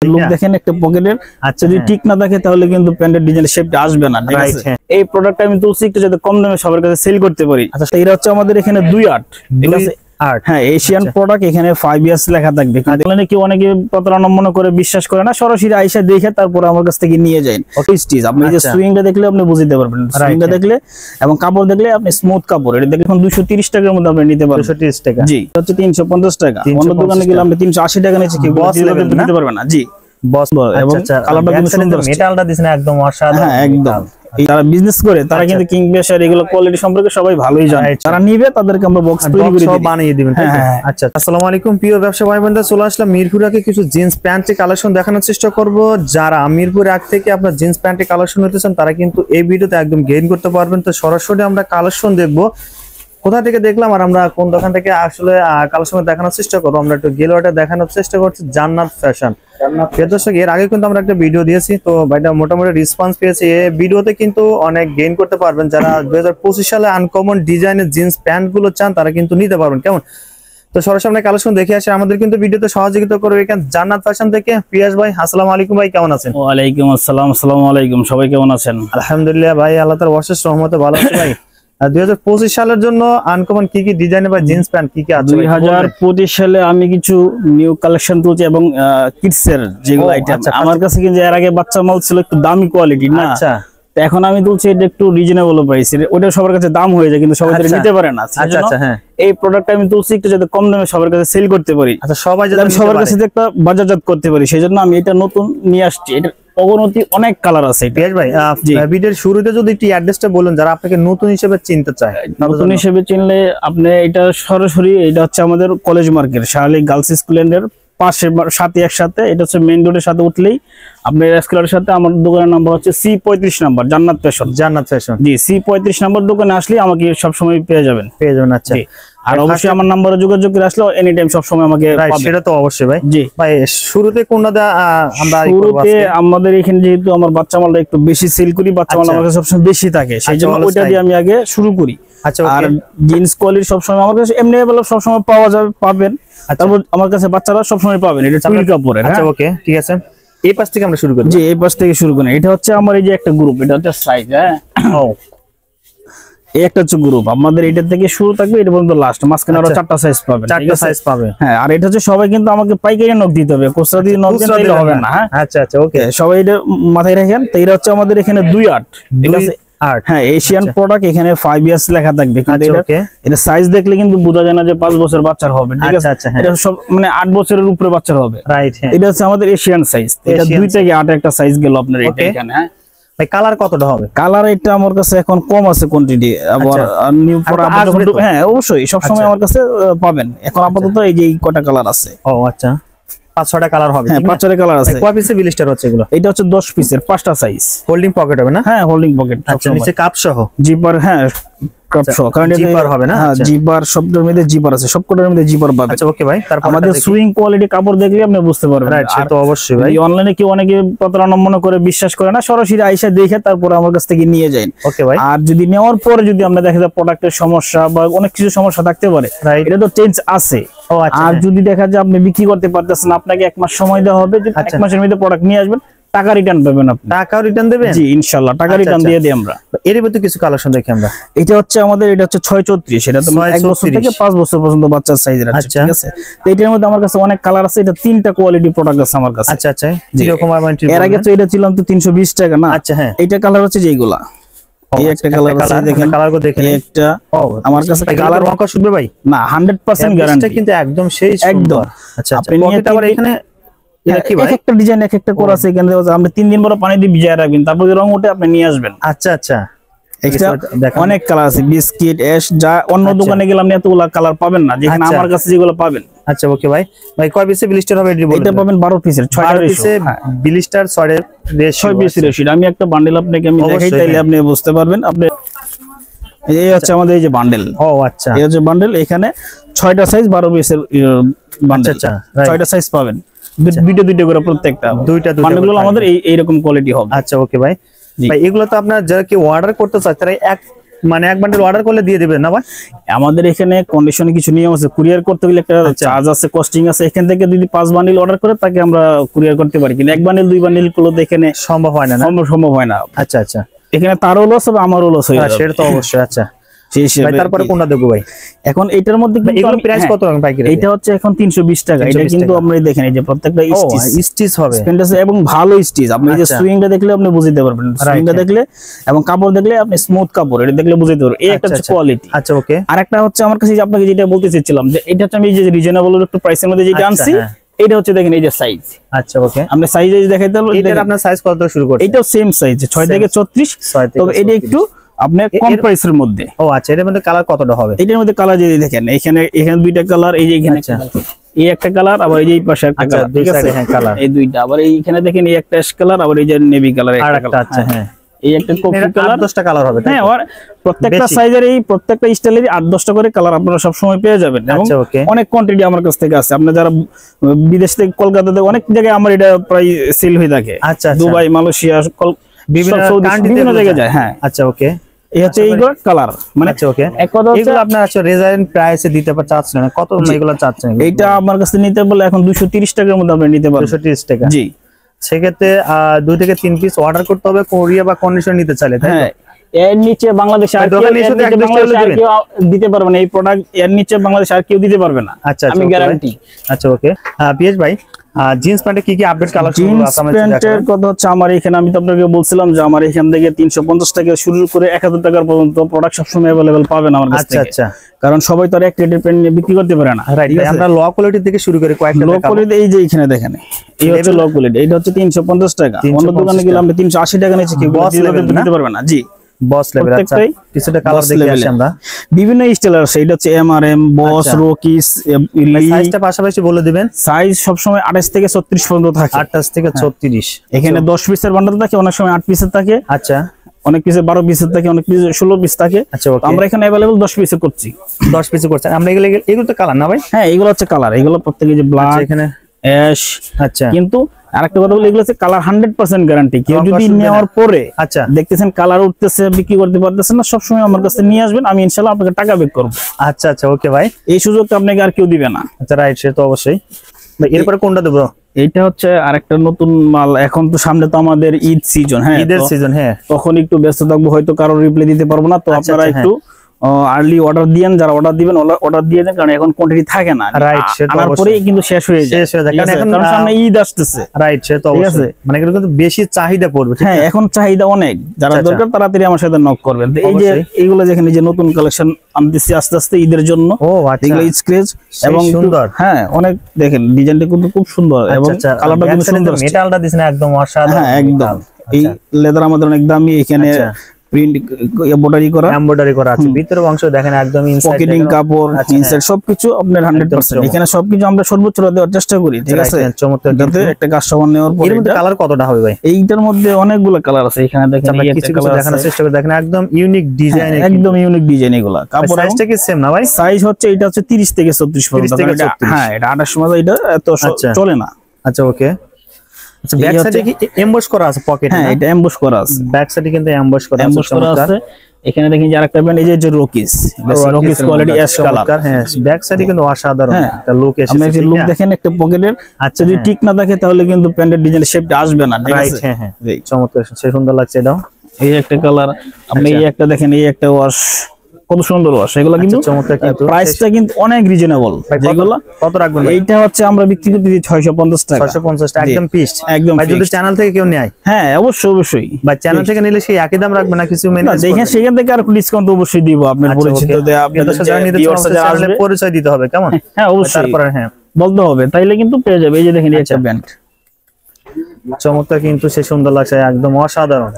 Look দেখেন একটা পকেটের যদি ঠিক না থাকে তাহলে কিন্তু প্যান্টের ডিজাইনের শেপটা আসবে না। ঠিক আছে, এই প্রোডাক্টটা আমি তুলছি একটু যাতে কম দামে সবার কাছে সেল করতে পারি। আচ্ছা, এটা হচ্ছে আমাদের এখানে 2-8, ঠিক আছে। হ্যাঁ, এশিয়ান প্রোডাক্ট, এখানে 5 ইয়ার্স লেখা থাকবে। কি অনেকে প্রতারণা মনে করে বিশ্বাস করে না, সরাসরি আইসা দেখে তারপর আমার কাছ থেকে নিয়ে যান। স্টিচ আপনি যে সুইংটা দেখলে আপনি বুঝতে পারবেন, সুইংটা দেখলে এবং কাপড় দেখলে আপনি স্মুথ কাপড়, এটা দেখলে এখন 230 টাকার মধ্যে আপনি নিতে পারবেন। 230 টাকা, জি, হচ্ছে 350 টাকা। অন্য দোকানে গেলে আপনি 380 টাকা নিচে কি দিতে পারবেন না। জি বস, এবং কালারটা কিন্তু সুন্দর, মেটালটা দিছেন একদম অসাধারণ। হ্যাঁ একদম, যারা বিজনেস করে তারা কিন্তু কিংফিশার এগুলো কোয়ালিটি সম্পর্কে সবাই ভালোই জানে। যারা নিবে তাদেরকে আমরা বক্স তৈরি করে সব বানিয়ে দিবেন। আচ্ছা, আসসালামু আলাইকুম প্রিয় ব্যবসা ভাই বোনরা, চলে আসলাম মিরপুরে কিছু জিন্স প্যান্টের কালেকশন দেখানোর চেষ্টা করব। যারা মিরপুর আগ থেকে আপনার জিন্স প্যান্টের কালেকশন নিতে চান তারা কিন্তু এই ভিডিওতে একদম গেইন করতে পারবেন। তো সরাসরি আমরা কালেকশন দেখবো, কোথা থেকে দেখলাম আর আমরা কোন দোকান থেকে আসলে কালেকশন দেখানোর চেষ্টা করবো। আমরা একটু গেলোয়াটা দেখানোর চেষ্টা করছি, জান্নাত ফ্যাশন। দর্শক, এর আগে কিন্তু আমরা একটা ভিডিও দিয়েছি, তো ভাইটা মোটামুটি রেসপন্স পেয়েছি। এই ভিডিওতে কিন্তু অনেক গেইন করতে পারবেন। যারা 2025 সালে আনকমন ডিজাইনের জিন্স প্যান্ট গুলো চান তারা কিন্তু নিতে পারবেন। কেমন, তো সরাসরি কালেকশন দেখে আসে। আমাদের কিন্তু ভিডিওতে সহযোগিতা করবে এখানে জান্নাত ফ্যাশন থেকে পিয়াস ভাই। আসসালামু আলাইকুম ভাই, কেমন আছেন? ওয়ালাইকুম আসসালাম। আসসালামু আলাইকুম, সবাই কেমন আছেন? আলহামদুলিল্লাহ ভাই, আল্লাহ তাআলার অশেষ রহমতে ভালো আছি ভাই। 2025 সালের জন্য আনকমন কি কি ডিজাইনের বা জিন্স প্যান্ট কি কি আছে? 2025 সালে আমি কিছু নিউ কালেকশন তুলছি এবং কিডস এর যেগুলো আইটেম আমার কাছে কিন্তু এর আগে বাচ্চা মাল ছিল একটু দামি কোয়ালিটি না। আচ্ছা, তো এখন আমি তুলছি এটা একটু রিজনেবল প্রাইস। ওটা সবার কাছে দাম হয়ে যায় কিন্তু সবাই নিতে পারে না। আচ্ছা আচ্ছা, হ্যাঁ, এই প্রোডাক্টটা আমি তুলছি একটু যাতে কম দামে সবার কাছে সেল করতে পারি। আচ্ছা, সবাই যাতে সবার কাছে একটা বাজারজাত করতে পারি, সেজন্য আমি এটা নতুন নিয়ে আসছি। এটা অগণতি অনেক কালার আছে। পিয়াস ভাই, ভিডিওর শুরুতে যদি একটু অ্যাড্রেসটা বলেন যারা আপনাকে নতুন হিসেবে চিনতে চায়। নতুন হিসেবে চিনলে আপনি এটা সরাসরি, এটা হচ্ছে আমাদের কলেজ মার্কেট শাহলী গার্লস স্কুলের পাশে সাথে একসাথে, এটা হচ্ছে মেইন রোডের সাথে উঠলেই আপনার স্কুলের সাথে আমার দোকানের নাম্বার হচ্ছে C35 নাম্বার, জান্নাত ফ্যাশন। জান্নাত ফ্যাশন, জি, C35 নাম্বার দোকানে আসলে আমাকে সব সময় পেয়ে যাবেন। আচ্ছা, আর অবশ্যই আমার নাম্বারে যোগাযোগ করে আসলে এনি টাইম সব সময় আমাকে পাবেন। সেটা তো অবশ্যই ভাই। জি ভাই, শুরুতে কোনটা আমরা শুরুতে আমাদের এখানে যেহেতু আমার বাচ্চা মালটা একটু বেশি সেল করি, বাচ্চা মাল আমার কাছে সবসময় বেশি থাকে, সেই জন্য ওইটা দিয়ে আমি আগে শুরু করি। আচ্ছা, আর জিন্স কোয়ালিটি সবসময় আমার কাছে এমনি সবসময় পাওয়া যাবে, পাবেন। তারপর আমার কাছে বাচ্চারা সবসময় পাবেন। এটা টুইল কাপড়ের। আচ্ছা, ওকে, ঠিক আছে। এই পাশ থেকে আমরা শুরু করি। জি, এই পাশ থেকে শুরু করি। এটা হচ্ছে আমার এই যে একটা গ্রুপ, এটা হচ্ছে সাইজ। হ্যাঁ, এই একটা হচ্ছে গ্রুপ আমাদের, এটা থেকে শুরু থাকবে এটা পর্যন্ত লাস্ট, মাঝখানে আরো 4টা সাইজ পাবেন। 4টা সাইজ পাবে, হ্যাঁ। আর এটা হচ্ছে সবাই কিন্তু আমাকে পাইকারি নক দিতে হবে, খুচরা দিয়ে নক দিলে হবে না। হ্যাঁ, আচ্ছা আচ্ছা, ওকে, সবাই এটা মাথায় রাখেন। তো এটা হচ্ছে আমাদের এখানে 2-8, ঠিক আছে। হ্যাঁ, এশিয়ান প্রোডাক্ট, এখানে 5 ইয়ার্স লেখা থাকবে। এটা সাইজ দেখলে কিন্তু বোঝা যায় না যে 5 বছর বাচ্চার হবে, ঠিক আছে। এটা সব মানে 8 বছরের উপরে বাচ্চার হবে, রাইট। এটা হচ্ছে আমাদের এশিয়ান সাইজ। এটা 2 থেকে 8 একটা সাইজ গেল আপনার এটা এখানে। হ্যাঁ ভাই, কালার কতটা হবে? কালার এটা আমার কাছে এখন কম আছে কোয়ান্টিটি, আবার নিউ প্রোডাক্ট, হ্যাঁ অবশ্যই সব সময় আমার কাছে পাবেন। এখন আপাতত এই যে কটা কালার আছে। ও আচ্ছা, 5-6টা কালার হবে। হ্যাঁ, 5-6টা কালার আছে। কয় পিসের ব্লিস্টার হচ্ছে এগুলো? এটা হচ্ছে 10 পিসের 5টা সাইজ। হোল্ডিং পকেট হবে না? হ্যাঁ, হোল্ডিং পকেট। আচ্ছা, নিচে কাপ সহ জিপার। হ্যাঁ, কাপ সহ, কারণ জিপার হবে না? হ্যাঁ, জিপার সবটার মধ্যে জিপার আছে, সবকটার মধ্যে জিপার পাবে। আচ্ছা, ওকে ভাই। তারপর আমাদের সুইং কোয়ালিটি কাপড় দেখলে আপনি বুঝতে পারবেন। রাইট, সেটা তো অবশ্যই ভাই। অনলাইনে কি অনেকে প্রতারণা মনে করে বিশ্বাস করে না, সরাসরি আইসা দেখে তারপর আমার কাছ থেকে নিয়ে যান। ওকে ভাই। আর যদি নেওয়ার পরে যদি আমরা দেখা যায় প্রোডাক্টের সমস্যা বা অনেক কিছু সমস্যা থাকতে পারে, এটা তো চেঞ্জ আছে। আর যদি দেখা যায় আপনি বিক্রি করতে পারতেছেন, আপনাকে 1 মাস সময় দেওয়া হবে। 1 মাসের মধ্যে প্রোডাক্ট নিয়ে আসবেন, টাকা রিটার্ন পাবেন আপনি। টাকা রিটার্ন দেবেন? জি, ইনশাআল্লাহ টাকা রিটার্ন দিয়ে দিই আমরা। এর ভিতরে কিছু কালেকশন দেখি আমরা। এটা হচ্ছে আমাদের, এটা হচ্ছে 634, এটা তো 1 বছর থেকে 5 বছর পর্যন্ত বাচ্চার সাইজের আছে, ঠিক আছে। তো এটার মধ্যে আমার কাছে অনেক কালার আছে। এটা 3টা কোয়ালিটি প্রোডাক্ট আছে আমার কাছে। আচ্ছা আচ্ছা, যেরকম এর আগে তো এটা ছিল তো 320 টাকা না। আচ্ছা, হ্যাঁ, এটা কালার হচ্ছে যেগুলা, এই একটা কালার আছে, দেখেন কালারগুলো দেখেন। একটা আমার কাছে কালার রং শুনবে ভাই? না, 100% গ্যারান্টি কিন্তু একদম সেই একদম। আচ্ছা, আপনি নিয়ে আবার এখানে একটা ডিজাইন একটা করা আছে এখানে। আপনি 3 দিন পরে পানি দিয়ে ভিজিয়ে রাখবেন, তারপর রং উঠে আপনি নিয়ে আসবেন। আচ্ছা আচ্ছা, অনেক কালার আছে, বিস্কিট অ্যাশ, যা অন্য দোকানে গেলে আপনি এতগুলা কালার পাবেন না, যেখানে আমার কাছে যেগুলো পাবেন। আচ্ছা, ওকে ভাই। ভাই, কয় পিসের ব্লিস্টার হবে এটা পাবেন? 12 পিসের, 6টা পিসের ব্লিস্টার, 6 পিসের রেশিও। আমি একটা বান্ডেল আপনাকে আমি দেখাই, তাইলে আপনি বুঝতে পারবেন। আপনি এই হচ্ছে আমাদের এই যে বান্ডেল। ও আচ্ছা, এই হচ্ছে বান্ডেল। এখানে 6টা সাইজ, 12 পিসের বান্ডেল। আচ্ছা, 6টা সাইজ পাবেন, দুইটা করে প্রত্যেকটা। দুইটা বান্ডেলগুলো আমাদের এইরকম কোয়ালিটি হবে। আচ্ছা, ওকে ভাই। ভাই, এগুলো তো আপনার যারা কি অর্ডার করতে চায় তারা মানে এক বান্ডেল অর্ডার করলে দিয়ে দিবেন না ভাই? আমাদের এখানে কন্ডিশনে কিছু নিয়ম আছে, কুরিয়ার করতে গেলে একটা চার্জ আছে, কস্টিং আছে। এখান থেকে যদি 5 বান্ডেল অর্ডার করে তাকে আমরা কুরিয়ার করতে পারি, কিন্তু 1 বান্ডেল 2 বান্ডেল গুলো এখানে সম্ভব হয় না। সম্ভব হয় না। আচ্ছা আচ্ছা, এখানে তারও লস হবে, আমারও লস হয়ে যাবে। সেটা তো অবশ্যই। আচ্ছা ভাই, তারপরে কোনটা দেবো ভাই? এখন এটার মধ্যে এগুলো প্রাইস কত টাকা পাইকারি? এটা হচ্ছে এখন 320 টাকা। এটা কিন্তু আপনি দেখেন এই যে প্রত্যেকটা স্টিচ হবে এবং ভালো স্টিচ। আপনি এই যে সুইংটা দেখলে আপনি বুঝতে পারবেন, সুইংটা দেখলে এবং কাপড় দেখলে আপনি স্মুথ কাপড়, এটা দেখলে বুঝতে পারবেন। এই একটা কোয়ালিটি। আচ্ছা ওকে। আরেকটা হচ্ছে আমার কাছে আপনাকে যেটা বলতে চাইছিলাম, যে এটা হচ্ছে আমি যে রিজনেবল একটু প্রাইসের মধ্যে যেটা আনছি, এটা হচ্ছে দেখেন এই যে সাইজ। আচ্ছা ওকে, আপনি সাইজ দেখাইতে হলো। এটার আপনার সাইজ কত থেকে শুরু করছেন? এটাও সেম সাইজ 6 থেকে 34, তবে এটা একটু আপনার কম প্রাইসের মধ্যে। ও আচ্ছা, এর মধ্যে কালার কতটা হবে? এটার মধ্যে কালার যদি দেখেন, এখানে দুইটা কালার, এই যে এখানে এই একটা কালার, আবার এই যে পাশে একটা কালার, ঠিক আছে? কালার এই দুইটা, আবার এইখানে দেখেন এই একটা অ্যাশ কালার, আবার এই যে নেভি কালার একটা কালার। আচ্ছা হ্যাঁ, এই একটা কফি কালার, 10টা কালার হবে। হ্যাঁ, আর প্রত্যেকটা সাইজের এই প্রত্যেকটা স্টাইলেরই 8-10টা করে কালার আপনারা সব সময় পেয়ে যাবেন। এবং অনেক কোয়ান্টিটি আমার কাছ থেকে আছে। আপনি যারা বিদেশ থেকে, কলকাতাতে অনেক জায়গায় আমার এটা প্রায় সেল হয়ে থাকে। আচ্ছা, দুবাই, মালয়েশিয়া, বিভিন্ন জায়গায় যায়। হ্যাঁ আচ্ছা ওকে। এই হচ্ছে এইগুলো কালার, মানে আচ্ছা ওকে। এগুলো আপনার আছে রেজাইন প্রাইসে দিতে চাচ্ছেন না? কত এগুলো চাচ্ছেন? এইটা আমার কাছে নিতে বলে এখন 230 টাকার মধ্যে আপনি নিতে পারবেন। 230 টাকা? জি। সেক্ষেত্রে 2 থেকে 3 পিস অর্ডার করতে হবে কোরিয়া বা কন্ডিশন নিতে চাইলে, তাই তো? এর নিচে বাংলাদেশে আর কেউ দিতে পারবে না এই প্রোডাক্ট। এর নিচে বাংলাদেশে আর কেউ দিতে পারবে না। আচ্ছা, আমি গ্যারান্টি। আচ্ছা ওকে। পিএস ভাই, জিন্স প্যান্টে কি কি আপডেট কালেকশন আছে আমাদের? জিন্স প্যান্টের কথা হচ্ছে আমার এখানে, আমি তো আপনাকে বলছিলাম যে আমার এখান থেকে 350 টাকা শুরু করে 1000 টাকা পর্যন্ত প্রোডাক্ট সবসময় अवेलेबल পাবেন আমার কাছে। আচ্ছা আচ্ছা, কারণ সবাই তো আর এক রেটের প্যান্ট নিয়ে বিক্রি করতে পারে না। রাইট, আমরা লো কোয়ালিটি থেকে শুরু করে কয়েকটা লো কোয়ালিটি। এই যে এখানে দেখেন, এই হচ্ছে লো কোয়ালিটি। এটা হচ্ছে 350 টাকা। অন্য দোকানে গেলে আমরা 380 টাকা নিচে কেউ দিতে পারবে না। জি, বস লেভেল। আচ্ছা, কিছুটা কালার দেখে আসি আমরা। বিভিন্ন স্টাইল আছে। এটা হচ্ছে এমআরএম, বস, রকিস, সাইজটা পাশাপাশি বলে দিবেন। সাইজ সব সময় 28 থেকে 36 পর্যন্ত থাকে। 28 থেকে 36। এখানে 10 পিসের বান্ডেল থাকে, অনেক সময় 8 পিসের থাকে। আচ্ছা, অনেক পিসে 12 পিসের থাকে, অনেক পিসে 16 পিস থাকে। আচ্ছা ওকে। আমরা এখানে अवेलेबल 10 পিসে করছি। 10 পিসে করছেন আমরা। এগুলো তো কালার না ভাই? হ্যাঁ, এগুলো হচ্ছে কালার। এগুলো প্রত্যেকটা যে ব্ল্যাক, এখানে অ্যাশ। আচ্ছা, কিন্তু আরেকটা কথা বলি, এগুলো হচ্ছে কালার 100% গ্যারান্টি। কেউ যদি নেওয়ার পরে আচ্ছা দেখতেছেন কালার উঠতেছে, বিক্রি করতে পারতেছেন না, সব সময় আমার কাছে নিয়ে আসবেন, আমি ইনশাআল্লাহ আপনাকে টাকা ব্যাক করব। আচ্ছা আচ্ছা ওকে ভাই, এই সুযোগটা আপনাকে আর কেউ দিবে না। আচ্ছা রাইট, সে তো অবশ্যই ভাই। এরপরে কোনটা দেব? এইটা হচ্ছে আরেকটা নতুন মাল। এখন তো সামনে তো আমাদের ঈদ সিজন। হ্যাঁ, ঈদের সিজন। হ্যাঁ, তখন একটু ব্যস্ত থাকবো, হয়তো কারো রিপ্লাই দিতে পারবো না। তো আপনারা একটু আর্লি অর্ডার দিয়েন, যারা অর্ডার দিবেন অর্ডার দিয়ে দেন, কারণ এখন কোয়ান্টিটি থাকে না। রাইট, সেটা আনার পরেই কিন্তু শেষ হয়ে যায়। কারণ সামনে ঈদ আসতেছে। রাইট, সে তো অবশ্যই। মানে এগুলো কিন্তু বেশি চাহিদা পড়বে। হ্যাঁ, এখন চাহিদা অনেক। যারা দরকার তাড়াতাড়ি আমার সাথে নক করবেন। এই যে এইগুলো যেখানে যে নতুন কালেকশন আনতেছি আস্তে আস্তে ঈদের জন্য। ও আচ্ছা, এগুলো স্ক্রেচ এবং সুন্দর। হ্যাঁ, অনেক দেখেন ডিজাইনটা কিন্তু খুব সুন্দর এবং কালারটা কিন্তু সুন্দর। মেটালটা দিছেন একদম অসাধারণ। হ্যাঁ, একদম। এই লেদার আমাদের অনেক দামি। এখানে প্রিন্ট এমব্রয়ডারি করা আছে। ভিতরের অংশ দেখেন একদম ইনসাইড পকেটিং কাপড়, ইনসাইড সবকিছু আপনার 100%। এখানে সবকিছু আমরা সর্বোচ্চ দেওয়ার চেষ্টা করি, ঠিক আছে? চমৎকার। যাতে একটা কাস্টমার নেওয়ার পরে এর মধ্যে কালার কতটা হবে ভাই? এইটার মধ্যে অনেকগুলো কালার আছে। এখানে দেখেন এই একটা কালার দেখানোর চেষ্টা করে দেখেন, একদম ইউনিক ডিজাইন। একদম ইউনিক ডিজাইন। এগুলা কাপড় সাইজটা কি সেম না ভাই? সাইজ হচ্ছে এটা হচ্ছে 30 থেকে 34 পর্যন্ত। হ্যাঁ, এটা 28 মাস, এটা এত চলে না। আচ্ছা ওকে। আচ্ছা, ব্যাক সাইডে কি এমবস করা আছে পকেটে? হ্যাঁ, এটা এমবস করা আছে। ব্যাক সাইডে কিন্তু এমবস করা আছে। এখানে দেখেন যে আরেকটা ব্র্যান্ড, এই যে রকিস কোয়ালিটি অ্যাশ কালার। হ্যাঁ, ব্যাক সাইডে কিন্তু অসাধারণ একটা লুক এসেছে। আপনি যে লুক দেখেন একটা পকেটের। আচ্ছা, যদি ঠিক না থাকে তাহলে কিন্তু প্যান্টের ডিজাইনের শেপটা আসবে না, ঠিক আছে? হ্যাঁ হ্যাঁ, চমৎকার, সে সুন্দর লাগছে। এটাও এই একটা কালার। আপনি এই একটা দেখেন, এই একটা ওয়াশ, কত সুন্দর ওয়াশ। এগুলো কিন্তু চমৎকার। কিন্তু প্রাইসটা কিন্তু অনেক রিজনেবল। যেগুলো কত রাখবেন? এইটা হচ্ছে আমরা বিক্রি করতে দিই 650 টাকা। 650 টাকা একদম পিস। একদম। ভাই, যদি চ্যানেল থেকে কেউ নেয়? হ্যাঁ, অবশ্যই অবশ্যই। ভাই, চ্যানেল থেকে নিলে সেই একই দাম রাখবে না কিছু মেনে? দেখেন সেখান থেকে আর ডিসকাউন্ট অবশ্যই দিব। আপনার পরিচিত আপনাদের পরিচয় দিতে হবে, কেমন? হ্যাঁ, অবশ্যই। তারপরে হ্যাঁ বলতে হবে, তাইলে কিন্তু পেয়ে যাবে। এই যে দেখেন একটা ব্র্যান্ড চমৎকার, কিন্তু সে সুন্দর লাগছে, একদম অসাধারণ।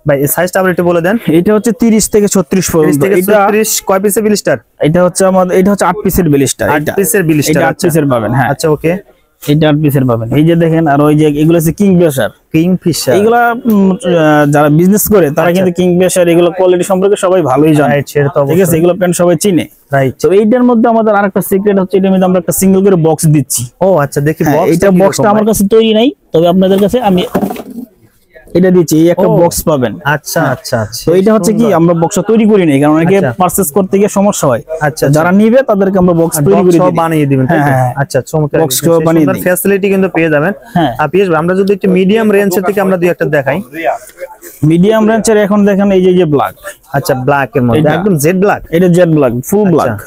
ভাই, এই সাইজটা আবার একটু বলে দেন। এটা হচ্ছে 30 থেকে 36 পর্যন্ত। এটা 30 কয় পিসের ব্লিস্টার? এটা হচ্ছে আমাদের, এটা হচ্ছে 8 পিসের ব্লিস্টার। 8 পিসের ব্লিস্টার। এটা 8 পিসের পাবেন। হ্যাঁ, আচ্ছা ওকে। এটা 8 পিসের পাবেন। এই যে দেখেন, আর ওই যে এগুলো হচ্ছে কিংফিশার। এগুলা যারা বিজনেস করে তারা কিন্তু কিংফিশার এগুলো কোয়ালিটি সম্পর্কে সবাই ভালোই জানে, ঠিক আছে? এগুলো প্যান্ট সবাই চিনে। রাইট। তো এইটার মধ্যে আমাদের আরেকটা সিক্রেট হচ্ছে, এটার মধ্যে আমরা একটা সিঙ্গেল করে বক্স দিচ্ছি। ও আচ্ছা, দেখি এটা বক্সটা আমার কাছে তৈরি নাই, তবে আপনাদের কাছে আমি এটা দিচ্ছি, এই একটা বক্স পাবেন। আচ্ছা আচ্ছা আচ্ছা, তো এটা হচ্ছে কি আমরা বক্সটা তৈরি করি না, কারণ অনেকে পারচেজ করতে গিয়ে সমস্যা হয়। আচ্ছা, যারা নিবে তাদেরকে আমরা বক্স তৈরি করে দিই, বানিয়ে দিবেন। আচ্ছা, চমৎকার বক্স বানিয়ে দিই, ফ্যাসিলিটি কিন্তু পেয়ে যাবেন। আর পিএস ভাই, আমরা যদি একটু মিডিয়াম রেঞ্জের থেকে আমরা দুই একটা দেখাই। মিডিয়াম রেঞ্জের এখন দেখেন এই যে ব্ল্যাক। আচ্ছা, ব্ল্যাক এর মধ্যে একদম জেড ব্ল্যাক। এটা জেড ব্ল্যাক, ফুল ব্ল্যাক।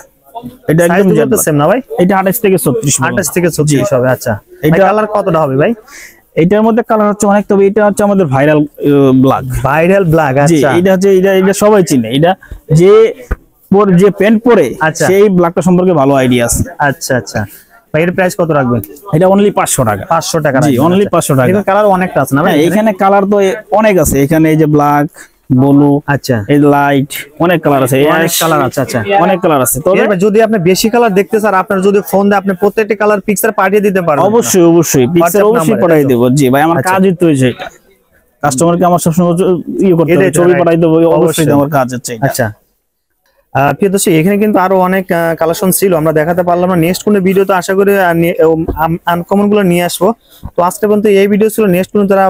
এটা একদম জেড সেম না ভাই? এটা 28 থেকে 36, 28 থেকে 36 হবে। আচ্ছা, এটা কালার কতটা হবে ভাই? এটার মধ্যে কালার হচ্ছে অনেক, তবে এটা হচ্ছে আমাদের ভাইরাল ব্ল্যাক। Viral black. আচ্ছা, এটা হচ্ছে এটা সবাই চিনে, এটা যে প্যান্ট পরে সেই ব্ল্যাকটা সম্পর্কে ভালো আইডিয়া আছে। আচ্ছা আচ্ছা ভাই, এর প্রাইস কত রাখবেন? এটা অনলি 500 টাকা। 500 টাকা? জি, অনলি 500 টাকা। এখানে কালার অনেকটা আছে না ভাই? এখানে কালার তো অনেক আছে, এখানে এই যে ব্ল্যাক, ব্লু, আচ্ছা, এই লাইট, অনেক কালার আছে, অনেক কালার আছে। আচ্ছা, অনেক কালার আছে। তবে যদি আপনি বেশি কালার দেখতে চান, আপনার যদি ফোন দেয়, আপনি প্রত্যেকটা কালার পিকচার পাঠিয়ে দিতে পারবেন। অবশ্যই অবশ্যই পিকচার অবশ্যই পাঠিয়ে দেব। জি ভাই, আমার কাজই তো হইছে এটা, কাস্টমারকে আমার সবসময় করতে হবে, ছবি পাঠিয়ে দেব, অবশ্যই আমার কাজ হচ্ছে এটা। আচ্ছা, প্রিয় দর্শক, এখানে কিন্তু আরো অনেক কালেকশন ছিল, আমরা দেখাতে পারলাম না। নেক্সট কোনো ভিডিওতে আশা করি আনকমন গুলো নিয়ে আসবো। তো আজকে পর্যন্ত এই ভিডিও ছিল। নেক্সট কোনো যারা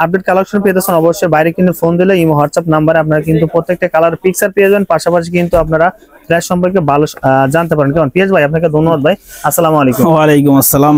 আপডেট কালেকশন পেতেছেন, অবশ্যই বাইরে কিন্তু ফোন দিলে ইমো হোয়াটসঅ্যাপ নাম্বারে আপনারা কিন্তু প্রত্যেকটা কালার পিকচার পেয়ে যাবেন। পাশাপাশি কিন্তু আপনারা ফ্ল্যাশ সম্পর্কে ভালো জানতে পারেন। কেমন পিএস ভাই, আপনাকে ধন্যবাদ ভাই। আসসালামু আলাইকুম। ওয়ালাইকুম আসসালাম।